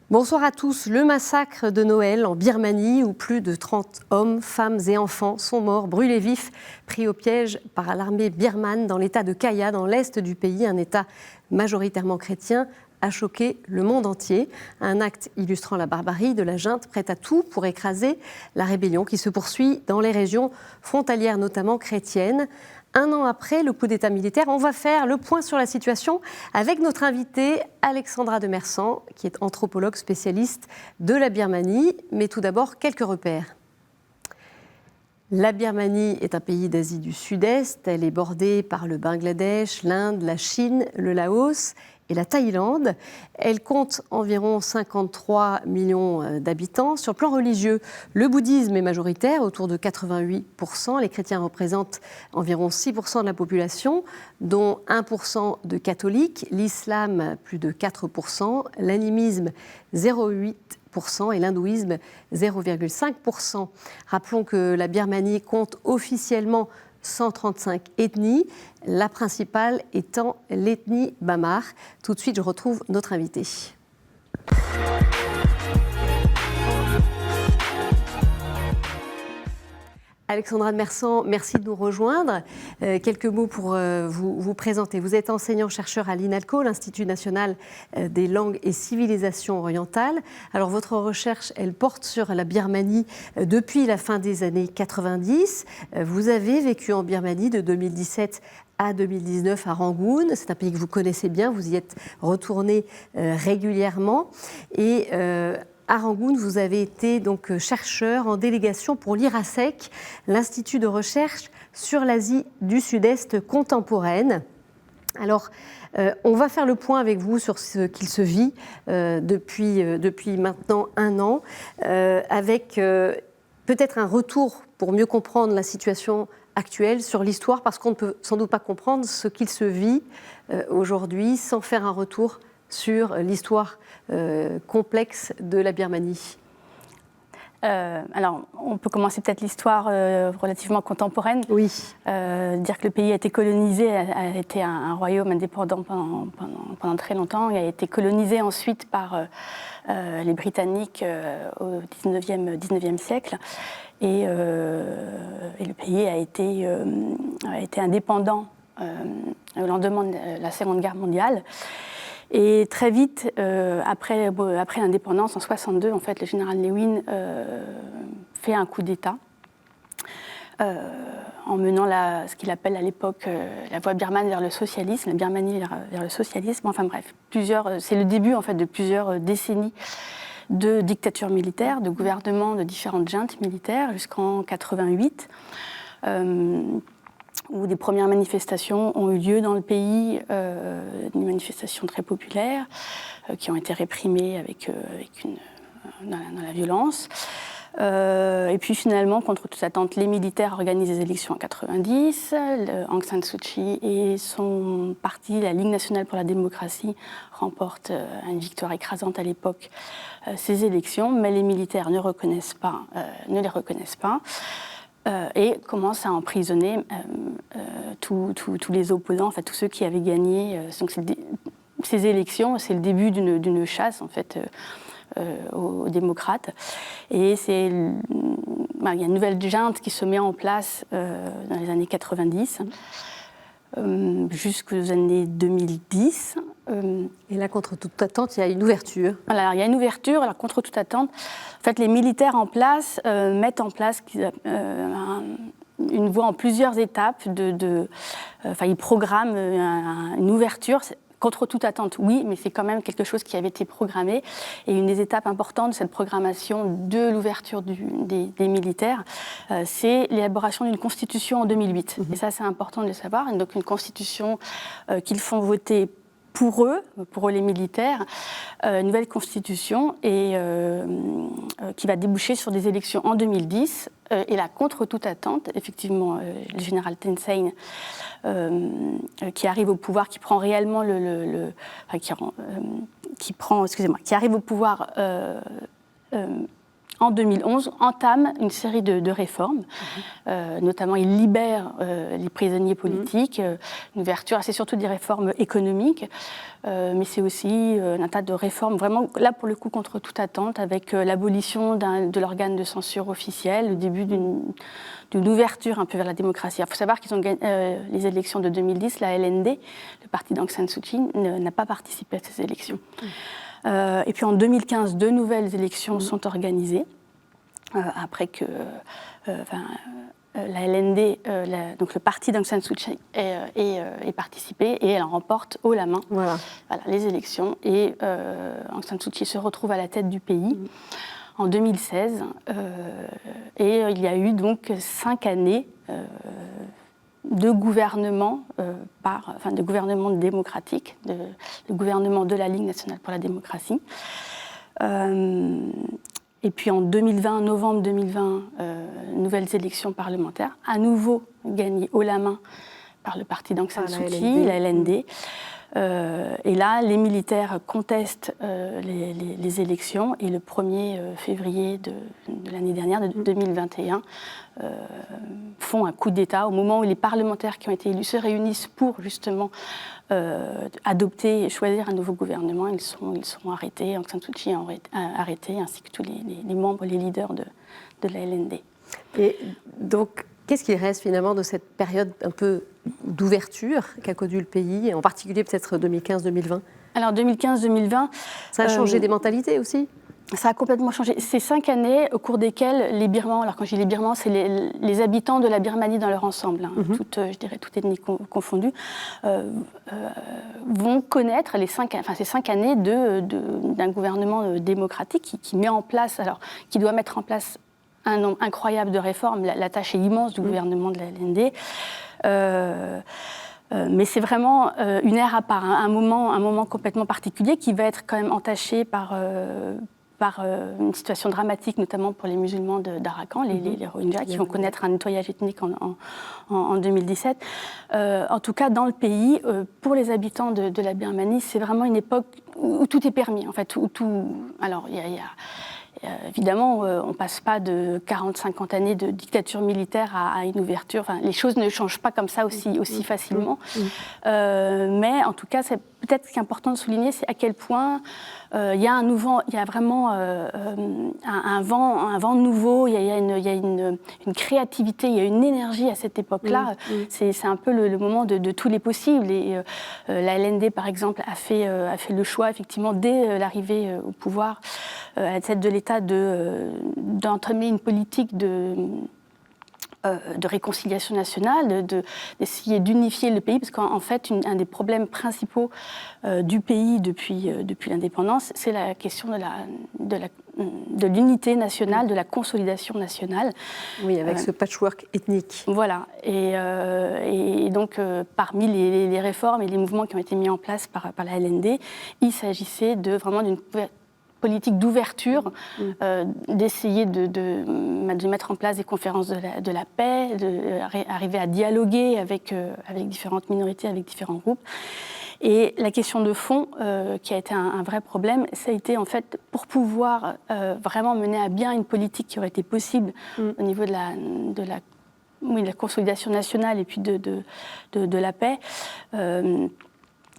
Bonsoir à tous. Le massacre de Noël en Birmanie, où plus de 30 hommes, femmes et enfants sont morts, brûlés vifs, pris au piège par l'armée birmane dans l'état de Kaya, dans l'est du pays, un état majoritairement chrétien, a choqué le monde entier. Un acte illustrant la barbarie de la junte prête à tout pour écraser la rébellion qui se poursuit dans les régions frontalières, notamment chrétiennes. Un an après le coup d'État militaire, on va faire le point sur la situation avec notre invitée Alexandra de Mersan, qui est anthropologue spécialiste de la Birmanie. Mais tout d'abord, quelques repères. La Birmanie est un pays d'Asie du Sud-Est. Elle est bordée par le Bangladesh, l'Inde, la Chine, le Laos et la Thaïlande. Elle compte environ 53 millions d'habitants. Sur le plan religieux, le bouddhisme est majoritaire, autour de 88%. Les chrétiens représentent environ 6% de la population, dont 1% de catholiques. L'islam, plus de 4%. L'animisme, 0,8%. Et l'hindouisme, 0,5%. Rappelons que la Birmanie compte officiellement 135 ethnies, la principale étant l'ethnie Bamar. Tout de suite, je retrouve notre invité. Alexandra de Mersan, merci de nous rejoindre. Quelques mots pour vous présenter. Vous êtes enseignant-chercheur à l'INALCO, l'Institut national des langues et civilisations orientales. Alors, votre recherche, elle porte sur la Birmanie depuis la fin des années 90. Vous avez vécu en Birmanie de 2017 à 2019 à Rangoon. C'est un pays que vous connaissez bien, vous y êtes retourné régulièrement. Et à Rangoon, vous avez été donc chercheur en délégation pour l'IRASEC, l'Institut de recherche sur l'Asie du Sud-Est contemporaine. Alors, on va faire le point avec vous sur ce qu'il se vit depuis maintenant un an, avec peut-être un retour pour mieux comprendre la situation actuelle sur l'histoire, parce qu'on ne peut sans doute pas comprendre ce qu'il se vit aujourd'hui sans faire un retour sur l'histoire complexe de la Birmanie. Alors, on peut commencer peut-être l'histoire relativement contemporaine. Oui. Dire que le pays a été colonisé, a été un royaume indépendant pendant très longtemps. Il a été colonisé ensuite par les Britanniques au 19e siècle. Et le pays a été indépendant au lendemain de la Seconde Guerre mondiale. Et très vite, après l'indépendance, en 1962, en fait, le général Ne Win fait un coup d'État en menant ce qu'il appelle à l'époque la voie birmane vers le socialisme, la Birmanie vers le socialisme. Enfin bref, c'est le début en fait de plusieurs décennies de dictature militaire, de gouvernement de différentes juntes militaires jusqu'en 1988. Où des premières manifestations ont eu lieu dans le pays, des manifestations très populaires qui ont été réprimées dans la violence. Et puis finalement, contre toute attente, les militaires organisent des élections en 1990. Aung San Suu Kyi et son parti, la Ligue nationale pour la démocratie, remportent une victoire écrasante à l'époque ces élections, mais les militaires ne les reconnaissent pas. Et commence à emprisonner tous les opposants, enfin tous ceux qui avaient gagné. Donc ces élections, c'est le début d'une chasse en fait aux démocrates. Et il y a une nouvelle junte qui se met en place dans les années 90. Jusqu'aux années 2010. Et là, contre toute attente, il y a une ouverture. Voilà, il y a une ouverture. Alors, contre toute attente, en fait, les militaires en place mettent en place une voie en plusieurs étapes. Ils programment une ouverture. Contre toute attente, oui, mais c'est quand même quelque chose qui avait été programmé. Et une des étapes importantes de cette programmation de l'ouverture des militaires, c'est l'élaboration d'une constitution en 2008. Et ça, c'est important de le savoir. Donc une constitution qu'ils font voter pour eux les militaires, une nouvelle constitution et qui va déboucher sur des élections en 2010. Et là, contre toute attente, effectivement, le général Thein Sein, qui arrive au pouvoir, qui prend réellement qui arrive au pouvoir en 2011, entame une série de réformes. Notamment, il libère les prisonniers politiques, une ouverture, c'est surtout des réformes économiques, mais c'est aussi un tas de réformes, vraiment, là, pour le coup, contre toute attente, avec l'abolition de l'organe de censure officiel, le début d'une ouverture un peu vers la démocratie. Il faut savoir qu'ils ont gagné les élections de 2010, la LND, le parti d'Aung San Suu Kyi, n'a pas participé à ces élections. Et puis en 2015, 2 nouvelles élections sont organisées, après que la LND, donc le parti d'Aung San Suu Kyi, ait participé, et elle en remporte haut la main les élections. Et Aung San Suu Kyi se retrouve à la tête du pays en 2016. Et il y a eu donc 5 années de gouvernement, de gouvernement démocratique, de gouvernement de la Ligue nationale pour la démocratie. Et puis en 2020, novembre 2020, nouvelles élections parlementaires, à nouveau gagnées haut la main par le parti d'Aung San Suu Kyi, la LND. Et là, les militaires contestent les élections, et le 1er février de l'année dernière, de 2021, font un coup d'État au moment où les parlementaires qui ont été élus se réunissent pour justement adopter et choisir un nouveau gouvernement. Ils sont arrêtés, Aung San Suu Kyi est arrêté, ainsi que tous les membres, les leaders de la LND. Et donc, qu'est-ce qu'il reste finalement de cette période un peu d'ouverture qu'a connue le pays, et en particulier peut-être 2015-2020 ? Alors 2015-2020... Ça a changé des mentalités aussi ? Ça a complètement changé. Ces 5 années au cours desquelles les Birmans, alors quand je dis les Birmans, c'est les habitants de la Birmanie dans leur ensemble, je dirais toutes ethnies confondues, vont connaître ces 5 années d'un gouvernement démocratique qui met en place, qui doit mettre en place un nombre incroyable de réformes. La tâche est immense du gouvernement de la LND. Mais c'est vraiment une ère à part, un moment complètement particulier qui va être quand même entaché par une situation dramatique, notamment pour les musulmans d'Arakan, les Rohingyas, qui vont connaître un nettoyage ethnique en 2017. En tout cas, dans le pays, pour les habitants de la Birmanie, c'est vraiment une époque où tout est permis, en fait. Alors, il y a évidemment, on ne passe pas de 40-50 années de dictature militaire à une ouverture. Enfin, les choses ne changent pas comme ça aussi facilement. Mais en tout cas, c'est peut-être ce qui est important de souligner, c'est à quel point il y a vraiment un vent nouveau, il y a une créativité, il y a une énergie à cette époque-là. C'est un peu le moment de tous les possibles. Et la LND, par exemple, a fait le choix, effectivement, dès l'arrivée au pouvoir, à la tête de l'État, d'entamer une politique de réconciliation nationale, d'essayer d'unifier le pays, parce qu'en fait, un des problèmes principaux du pays depuis l'indépendance, c'est la question de l'unité nationale, de la consolidation nationale. Oui, avec ce patchwork ethnique. Voilà. Et donc, parmi les réformes et les mouvements qui ont été mis en place par la LND, il s'agissait vraiment d'une politique d'ouverture, d'essayer de mettre en place des conférences de la paix, d'arriver à dialoguer avec différentes minorités, avec différents groupes. Et la question de fond, qui a été un vrai problème, ça a été en fait pour pouvoir vraiment mener à bien une politique qui aurait été possible au niveau de la consolidation nationale et puis de la paix.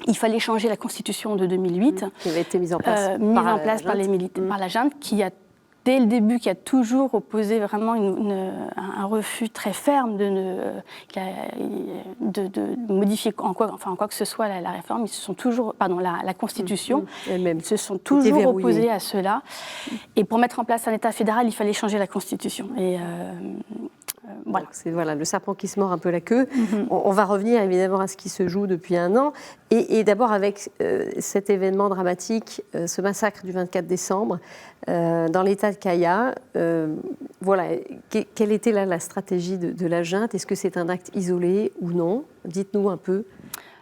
Il fallait changer la Constitution de 2008, qui avait été mise en place par les militaires, par la junte, qui a dès le début, qui a toujours opposé vraiment un refus très ferme de modifier en quoi que ce soit la réforme. Ils se sont toujours, la Constitution, ils se sont toujours opposés à cela. Et pour mettre en place un État fédéral, il fallait changer la Constitution. Et voilà. C'est le serpent qui se mord un peu la queue. On va revenir évidemment à ce qui se joue depuis un an. Et d'abord avec cet événement dramatique, ce massacre du 24 décembre, dans l'état de Kaya. Quelle était là la stratégie de la junte ? Est-ce que c'est un acte isolé ou non ? Dites-nous un peu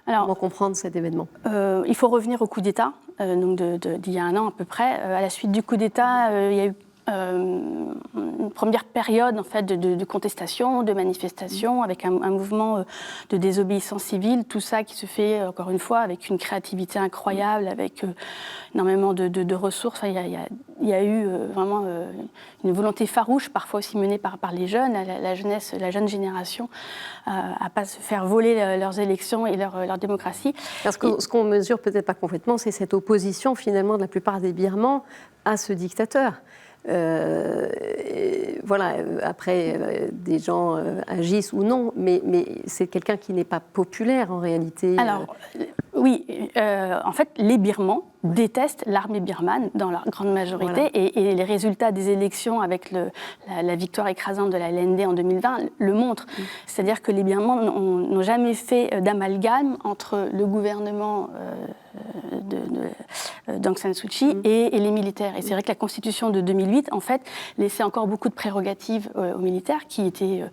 comment comprendre cet événement. Il faut revenir au coup d'État, d'il y a un an à peu près. À la suite du coup d'État, il y a eu une première période en fait, de contestation, de manifestation, avec un mouvement de désobéissance civile, tout ça qui se fait, encore une fois, avec une créativité incroyable, avec énormément de ressources. Enfin, il y a eu vraiment une volonté farouche, parfois aussi menée par les jeunes, la jeunesse, la jeune génération, à ne pas se faire voler leurs élections et leur démocratie. Parce que ce qu'on mesure peut-être pas complètement, c'est cette opposition finalement de la plupart des Birmans à ce dictateur. Voilà, après, des gens agissent ou non, mais c'est quelqu'un qui n'est pas populaire en réalité. Alors, oui, en fait, les Birmans détestent l'armée birmane dans leur grande majorité, voilà. Et les résultats des élections avec la victoire écrasante de la LND en 2020 le montrent. C'est-à-dire que les Birmans n'ont jamais fait d'amalgame entre le gouvernement d'Aung San Suu Kyi et les militaires. Et c'est vrai que la constitution de 2008, en fait, laissait encore beaucoup de prérogatives aux militaires, qui étaient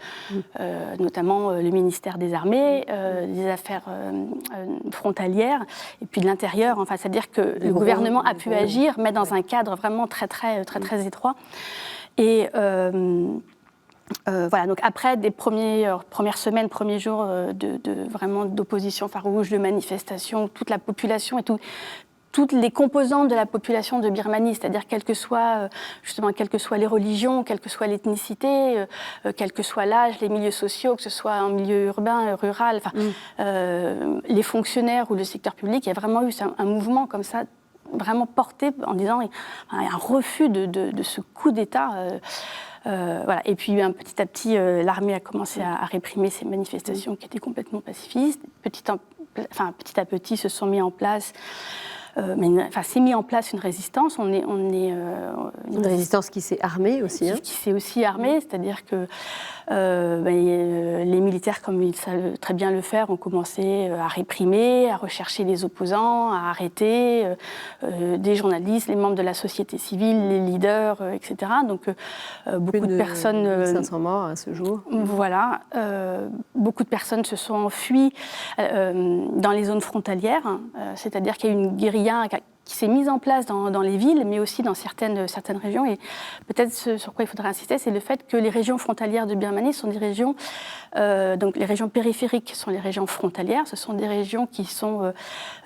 notamment le ministère des Armées, des Affaires frontalières, et puis de l'Intérieur. Enfin, c'est-à-dire que le gouvernement a pu agir, mais dans un cadre vraiment très étroit. Et voilà, donc après des premières semaines, premiers jours vraiment d'opposition farouche, de manifestation, toute la population et toutes les composantes de la population de Birmanie, c'est-à-dire quelles que soient les religions, quelle que soit l'ethnicité, quel que soit l'âge, les milieux sociaux, que ce soit en milieu urbain, rural, les fonctionnaires ou le secteur public, il y a vraiment eu un mouvement comme ça, vraiment porté en disant un refus de ce coup d'État. Voilà. Et puis petit à petit, l'armée a commencé à réprimer ces manifestations qui étaient complètement pacifistes. Petit à petit se sont mis en place. S'est mis en place une résistance. Une résistance qui s'est armée aussi. Qui s'est aussi armée, c'est-à-dire que les militaires, comme ils savent très bien le faire, ont commencé à réprimer, à rechercher les opposants, à arrêter des journalistes, les membres de la société civile, les leaders, etc. Donc beaucoup de personnes... 500 morts à ce jour. Voilà. Beaucoup de personnes se sont enfuies dans les zones frontalières, c'est-à-dire qu'il y a eu une guérilla qui s'est mise en place dans les villes, mais aussi dans certaines régions. Et peut-être ce sur quoi il faudrait insister, c'est le fait que les régions frontalières de Birmanie sont des régions, donc les régions périphériques sont les régions frontalières, ce sont des régions qui sont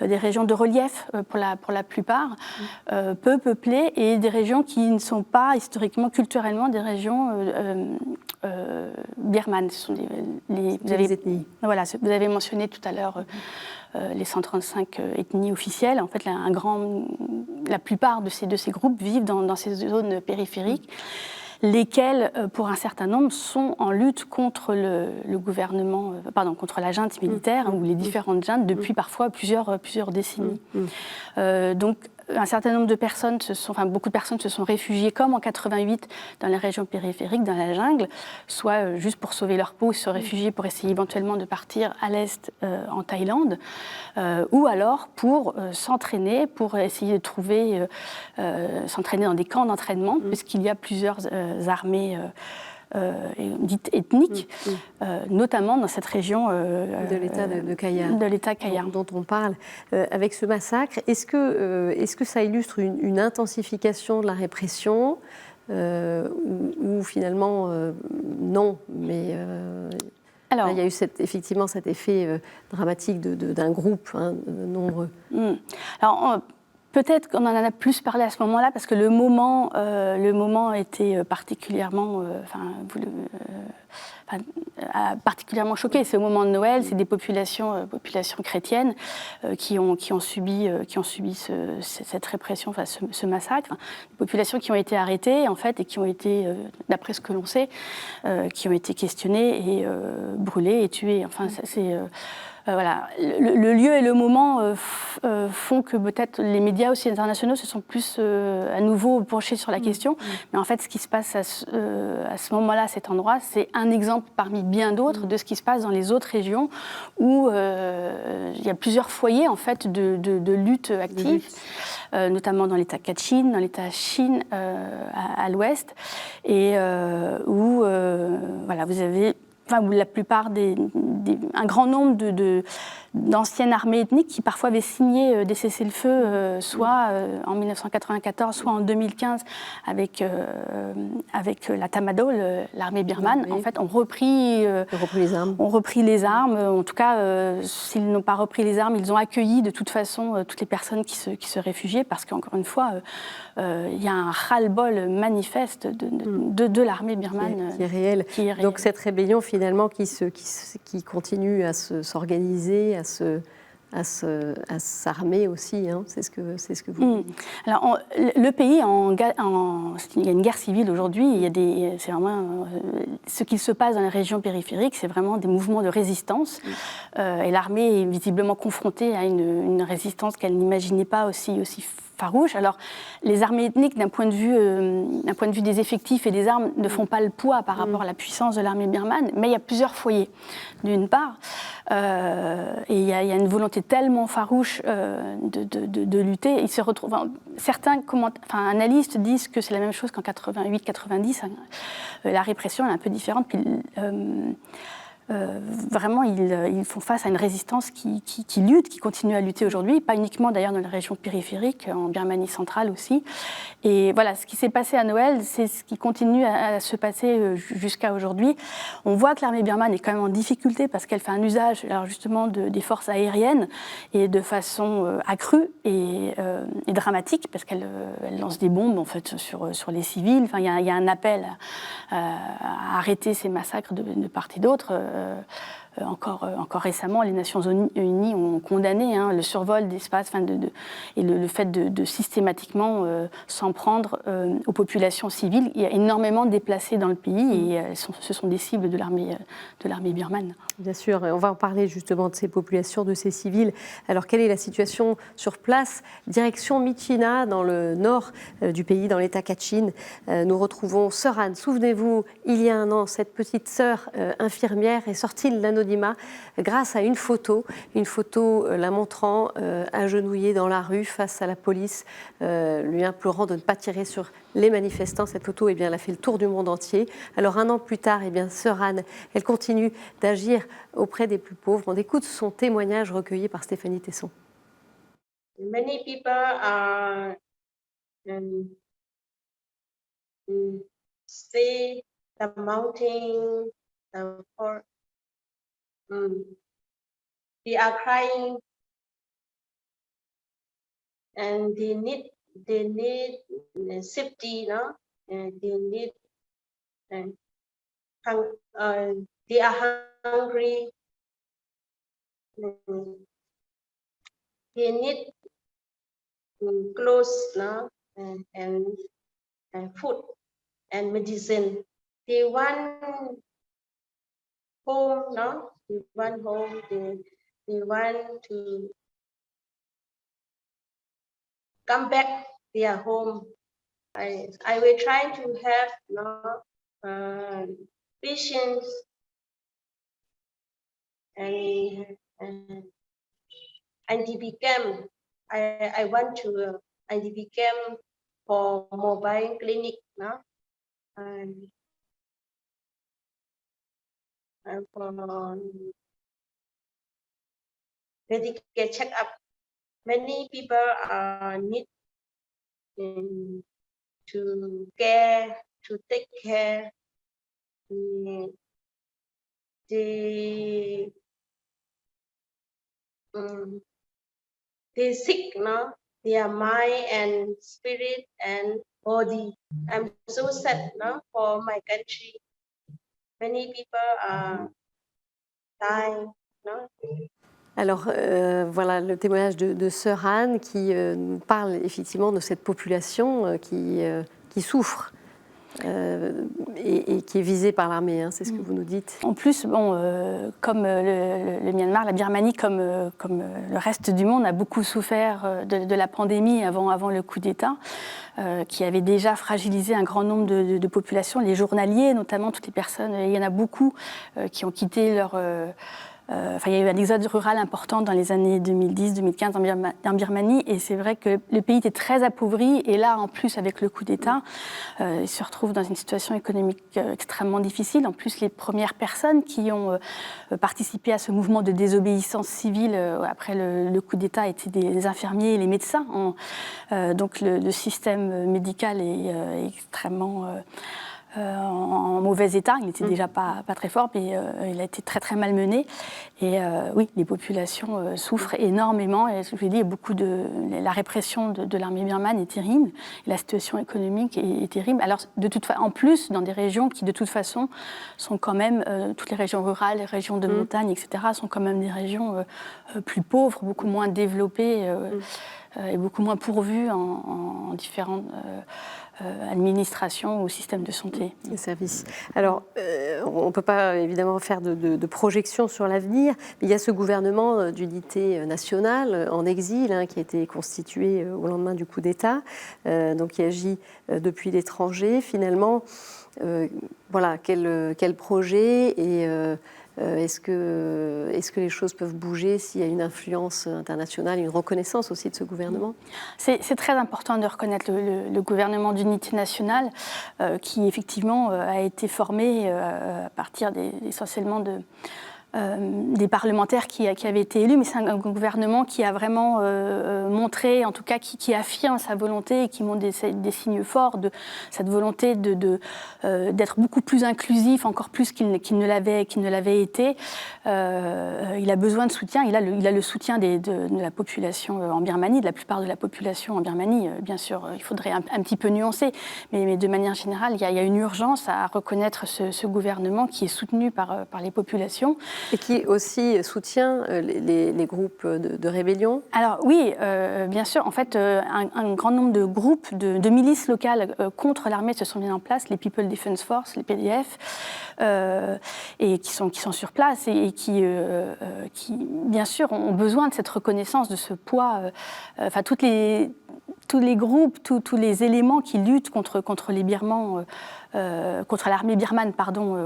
des régions de relief pour la plupart, peu peuplées, et des régions qui ne sont pas historiquement, culturellement, des régions birmanes. Ce sont les ethnies. Voilà, vous avez mentionné tout à l'heure les 135 ethnies officielles. En fait, la plupart de ces groupes vivent dans ces zones périphériques, lesquelles, pour un certain nombre, sont en lutte contre le gouvernement, contre la junte militaire, ou les différentes juntes, depuis parfois plusieurs décennies. Donc, un certain nombre de personnes, beaucoup de personnes se sont réfugiées, comme en 88, dans les régions périphériques, dans la jungle, soit juste pour sauver leur peau, se réfugier pour essayer éventuellement de partir à l'est en Thaïlande, ou alors pour s'entraîner, pour essayer de trouver, s'entraîner dans des camps d'entraînement, puisqu'il y a plusieurs armées dites ethniques, notamment dans cette région de l'État de Kayah, dont on parle. Avec ce massacre, est-ce que ça illustre une intensification de la répression ou finalement non, mais alors, il y a eu effectivement cet effet dramatique d'un groupe nombreux. Alors, peut-être qu'on en a plus parlé à ce moment-là, parce que le moment était particulièrement, particulièrement choqué. C'est au moment de Noël, c'est des populations chrétiennes qui ont subi cette répression, ce massacre. Des populations qui ont été arrêtées, en fait, et qui ont été, d'après ce que l'on sait, qui ont été questionnées et brûlées et tuées. Enfin, voilà. Le lieu et le moment font que peut-être les médias aussi internationaux se sont plus à nouveau penchés sur la question. Mais en fait, ce qui se passe à ce moment-là, à cet endroit, c'est un exemple parmi bien d'autres de ce qui se passe dans les autres régions où il y a plusieurs foyers en fait de lutte active, notamment dans l'État Kachin, dans l'État Chin à l'ouest, et où voilà, vous avez où la plupart un grand nombre d'anciennes armées ethniques qui parfois avaient signé des cessez-le-feu, soit en 1994, soit en 2015 avec la Tatmadaw, l'armée birmane. En fait, ont repris les armes. En tout cas, s'ils n'ont pas repris les armes, ils ont accueilli de toute façon toutes les personnes qui se réfugiaient, parce qu'encore une fois, il y a un ras-le-bol manifeste de l'armée birmane qui est réel. Donc cette rébellion finalement qui continue à s'organiser, à s'armer aussi, hein. C'est ce que vous dites. Alors, le pays, il y a une guerre civile aujourd'hui. C'est vraiment ce qui se passe dans les régions périphériques, c'est vraiment des mouvements de résistance. Et l'armée est visiblement confrontée à une résistance qu'elle n'imaginait pas aussi farouche. Alors, les armées ethniques, d'un point de vue des effectifs et des armes, ne font pas le poids par rapport à la puissance de l'armée birmane, mais il y a plusieurs foyers. D'une part, et il y a une volonté tellement farouche de lutter. Ils se retrouvent. Certains analystes disent que c'est la même chose qu'en 88-90. La répression est un peu différente. Puis, vraiment, ils font face à une résistance qui lutte, qui continue à lutter aujourd'hui, pas uniquement d'ailleurs dans les régions périphériques, en Birmanie centrale aussi. Et voilà, ce qui s'est passé à Noël, c'est ce qui continue à se passer jusqu'à aujourd'hui. On voit que l'armée birmane est quand même en difficulté parce qu'elle fait un usage, alors justement, des forces aériennes et de façon accrue et dramatique, parce qu'elle lance des bombes en fait sur les civils. Enfin, il y a un appel à arrêter ces massacres de part et d'autre. Encore récemment, les Nations Unies ont condamné le survol d'espace et le fait de systématiquement s'en prendre aux populations civiles. Il y a énormément de déplacés dans le pays et ce sont des cibles de l'armée birmane. Bien sûr, on va en parler justement de ces populations, de ces civils. Alors, quelle est la situation sur place? Direction Myitkyina, dans le nord du pays, dans l'état Kachin. Nous retrouvons Sœur Anne. Souvenez-vous, il y a un an, cette petite sœur infirmière est sortie de l'anonymat grâce à une photo la montrant agenouillée dans la rue face à la police, lui implorant de ne pas tirer sur les manifestants. Cette photo, elle a fait le tour du monde entier. Alors, un an plus tard, Sœur Anne, elle continue d'agir auprès des plus pauvres. On écoute son témoignage recueilli par Stéphanie Tesson. Many people are see the mountain, the forest. They are crying, and they need safety, no? And they need they are hungry. They need clothes, no? And food and medicine. They want home, no? They want home. They want to come back their home. I will try to have, no, patience and became. I want to became for mobile clinic, no, and for medical checkup. Many people need to take care. They sick, no? Their mind and spirit and body. I'm so sad, no, for my country. Many people are dying, no? Alors voilà le témoignage de Sœur Anne qui nous parle effectivement de cette population qui souffre et qui est visée par l'armée, hein, c'est ce que vous nous dites. En plus, comme le Myanmar, la Birmanie, comme le reste du monde, a beaucoup souffert de la pandémie avant le coup d'État, qui avait déjà fragilisé un grand nombre de populations, les journaliers notamment, toutes les personnes, il y en a beaucoup qui ont quitté il y a eu un exode rural important dans les années 2010-2015 en Birmanie, et c'est vrai que le pays était très appauvri, et là, en plus, avec le coup d'État, il se retrouve dans une situation économique extrêmement difficile. En plus, les premières personnes qui ont participé à ce mouvement de désobéissance civile après le coup d'État étaient des infirmiers et les médecins. Donc le système médical est extrêmement... en mauvais état, il n'était déjà pas très fort, mais il a été très très malmené. Et oui, les populations souffrent énormément. Et je vous ai dit, la répression de l'armée birmane est terrible. Et la situation économique est terrible. Alors, en plus, dans des régions qui, de toute façon, sont quand même, toutes les régions rurales, les régions de montagne, etc., sont quand même des régions plus pauvres, beaucoup moins développées et beaucoup moins pourvues en différentes administrations ou systèmes de santé. Les services. Alors, on ne peut pas évidemment faire de projection sur l'avenir, mais il y a ce gouvernement d'unité nationale en exil qui a été constitué au lendemain du coup d'État, donc qui agit depuis l'étranger. Finalement, voilà, quel projet et est-ce que les choses peuvent bouger s'il y a une influence internationale, une reconnaissance aussi de ce gouvernement ? C'est très important de reconnaître le gouvernement d'unité nationale qui effectivement a été formé à partir essentiellement des parlementaires qui avaient été élus, mais c'est un gouvernement qui a vraiment montré, en tout cas qui affirme sa volonté et qui montre des signes forts de cette volonté d'être beaucoup plus inclusif, encore plus qu'il ne l'avait été. Il a besoin de soutien, il a le soutien de la population en Birmanie, de la plupart de la population en Birmanie. Bien sûr, il faudrait un petit peu nuancer, mais de manière générale, il y a une urgence à reconnaître ce gouvernement qui est soutenu par les populations. Et qui aussi soutient les groupes de rébellion ? Alors oui, bien sûr. En fait, un grand nombre de groupes de milices locales contre l'armée se sont mis en place, les People Defense Force, les PDF, et qui sont sur place et qui, bien sûr, ont besoin de cette reconnaissance, de ce poids. Enfin, tous les groupes, tous les éléments qui luttent contre les Birmans, contre l'armée birmane,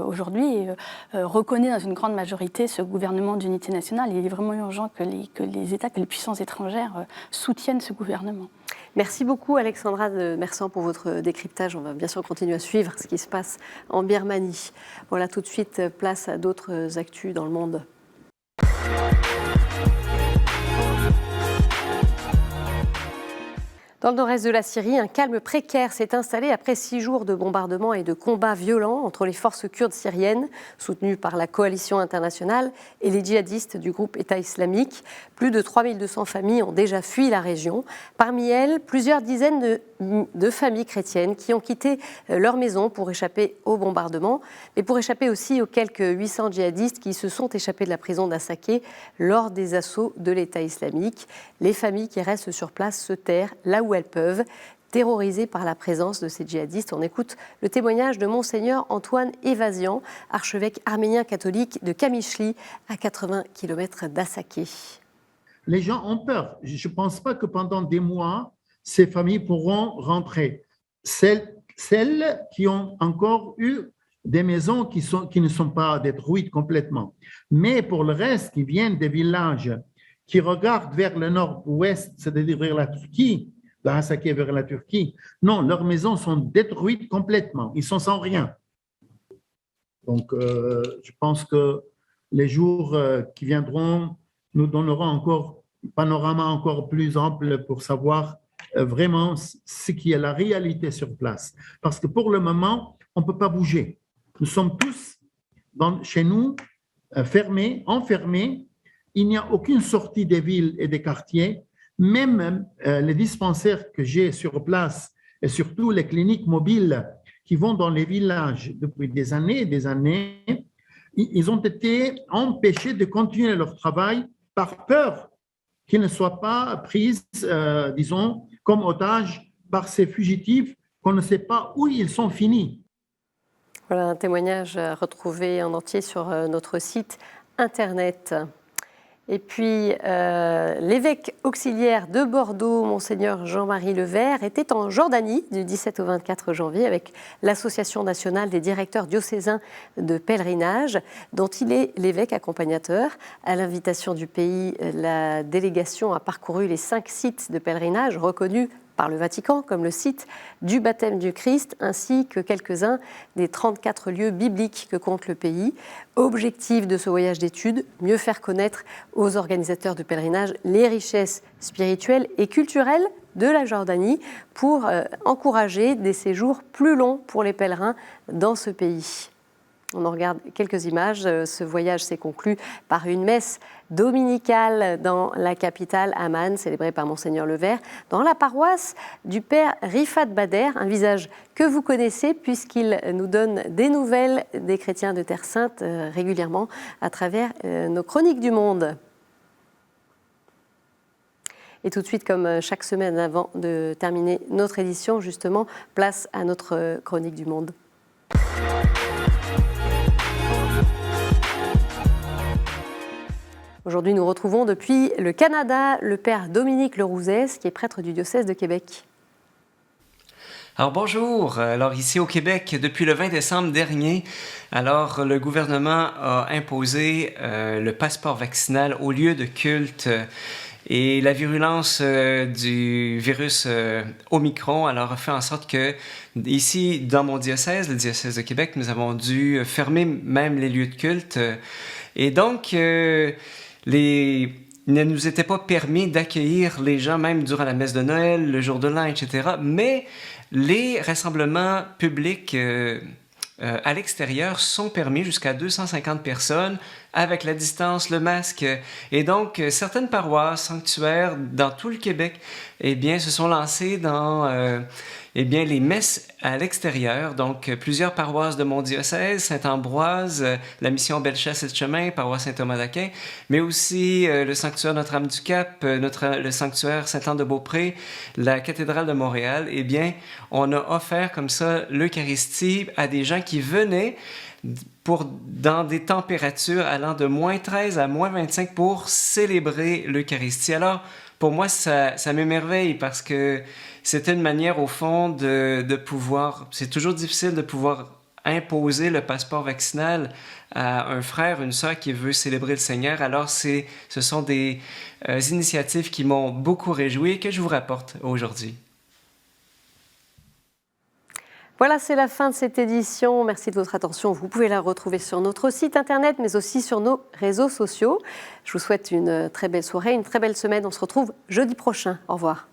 aujourd'hui, reconnaît dans une grande majorité ce gouvernement d'unité nationale. Il est vraiment urgent que les États, que les puissances étrangères soutiennent ce gouvernement. Merci beaucoup Alexandra de Mersan pour votre décryptage. On va bien sûr continuer à suivre ce qui se passe en Birmanie. Voilà, tout de suite, place à d'autres actus dans le monde. Dans le nord-est de la Syrie, un calme précaire s'est installé après 6 jours de bombardements et de combats violents entre les forces kurdes syriennes, soutenues par la coalition internationale, et les djihadistes du groupe État islamique. Plus de 3200 familles ont déjà fui la région. Parmi elles, plusieurs dizaines de familles chrétiennes qui ont quitté leur maison pour échapper aux bombardements, mais pour échapper aussi aux quelques 800 djihadistes qui se sont échappés de la prison d'Assaké lors des assauts de l'État islamique. Les familles qui restent sur place se terrent là où elles peuvent, terrorisées par la présence de ces djihadistes. On écoute le témoignage de Monseigneur Antoine Evasian, archevêque arménien catholique de Kamishli, à 80 km d'Assaké. Les gens ont peur. Je ne pense pas que pendant des mois, ces familles pourront rentrer. Celles qui ont encore eu des maisons qui ne sont pas détruites complètement. Mais pour le reste, qui viennent des villages qui regardent vers le nord-ouest, c'est-à-dire vers la Turquie, d'Assaké vers la Turquie, non, leurs maisons sont détruites complètement. Ils sont sans rien. Donc, je pense que les jours qui viendront nous donneront encore un panorama encore plus ample pour savoir vraiment ce qui est la réalité sur place. Parce que pour le moment, on ne peut pas bouger. Nous sommes tous chez nous, enfermés. Il n'y a aucune sortie des villes et des quartiers. Même les dispensaires que j'ai sur place et surtout les cliniques mobiles qui vont dans les villages depuis des années, ils ont été empêchés de continuer leur travail par peur qu'ils ne soient pas pris, disons, comme otages par ces fugitifs qu'on ne sait pas où ils sont finis. Voilà un témoignage à retrouver en entier sur notre site internet. Et puis, l'évêque auxiliaire de Bordeaux, Monseigneur Jean-Marie Levert, était en Jordanie du 17 au 24 janvier avec l'Association nationale des directeurs diocésains de pèlerinage, dont il est l'évêque accompagnateur. À l'invitation du pays, la délégation a parcouru les 5 sites de pèlerinage reconnus par le Vatican comme le site du baptême du Christ, ainsi que quelques-uns des 34 lieux bibliques que compte le pays. Objectif de ce voyage d'études, mieux faire connaître aux organisateurs de pèlerinage les richesses spirituelles et culturelles de la Jordanie pour encourager des séjours plus longs pour les pèlerins dans ce pays. On en regarde quelques images. Ce voyage s'est conclu par une messe dominicale dans la capitale Amman, célébrée par Monseigneur Levert, dans la paroisse du Père Rifat Bader, un visage que vous connaissez puisqu'il nous donne des nouvelles des chrétiens de Terre Sainte régulièrement à travers nos chroniques du monde. Et tout de suite, comme chaque semaine avant de terminer notre édition, justement, place à notre chronique du monde. Aujourd'hui, nous retrouvons depuis le Canada le Père Dominique Lerouzès, qui est prêtre du diocèse de Québec. Alors bonjour, alors ici au Québec, depuis le 20 décembre dernier, alors le gouvernement a imposé le passeport vaccinal au lieu de culte et la virulence du virus Omicron alors a fait en sorte que ici dans mon diocèse, le diocèse de Québec, nous avons dû fermer même les lieux de culte et donc il ne nous était pas permis d'accueillir les gens même durant la messe de Noël, le jour de l'an, etc. Mais les rassemblements publics à l'extérieur sont permis jusqu'à 250 personnes avec la distance, le masque. Et donc, certaines paroisses, sanctuaires dans tout le Québec, eh bien, se sont lancées dans les messes à l'extérieur. Donc, plusieurs paroisses de mon diocèse, Saint-Ambroise, la mission Bellechasse-et-Chemin, paroisse Saint-Thomas d'Aquin, mais aussi le sanctuaire Notre-Dame-du-Cap, le sanctuaire Sainte-Anne-de-Beaupré, la cathédrale de Montréal. Eh bien, on a offert comme ça l'Eucharistie à des gens qui venaient dans des températures allant de -13 à -25 pour célébrer l'Eucharistie. Alors, pour moi, ça m'émerveille parce que c'était une manière, au fond, de pouvoir... C'est toujours difficile de pouvoir imposer le passeport vaccinal à un frère, une sœur qui veut célébrer le Seigneur. Alors, ce sont des initiatives qui m'ont beaucoup réjoui et que je vous rapporte aujourd'hui. Voilà, c'est la fin de cette édition. Merci de votre attention. Vous pouvez la retrouver sur notre site internet, mais aussi sur nos réseaux sociaux. Je vous souhaite une très belle soirée, une très belle semaine. On se retrouve jeudi prochain. Au revoir.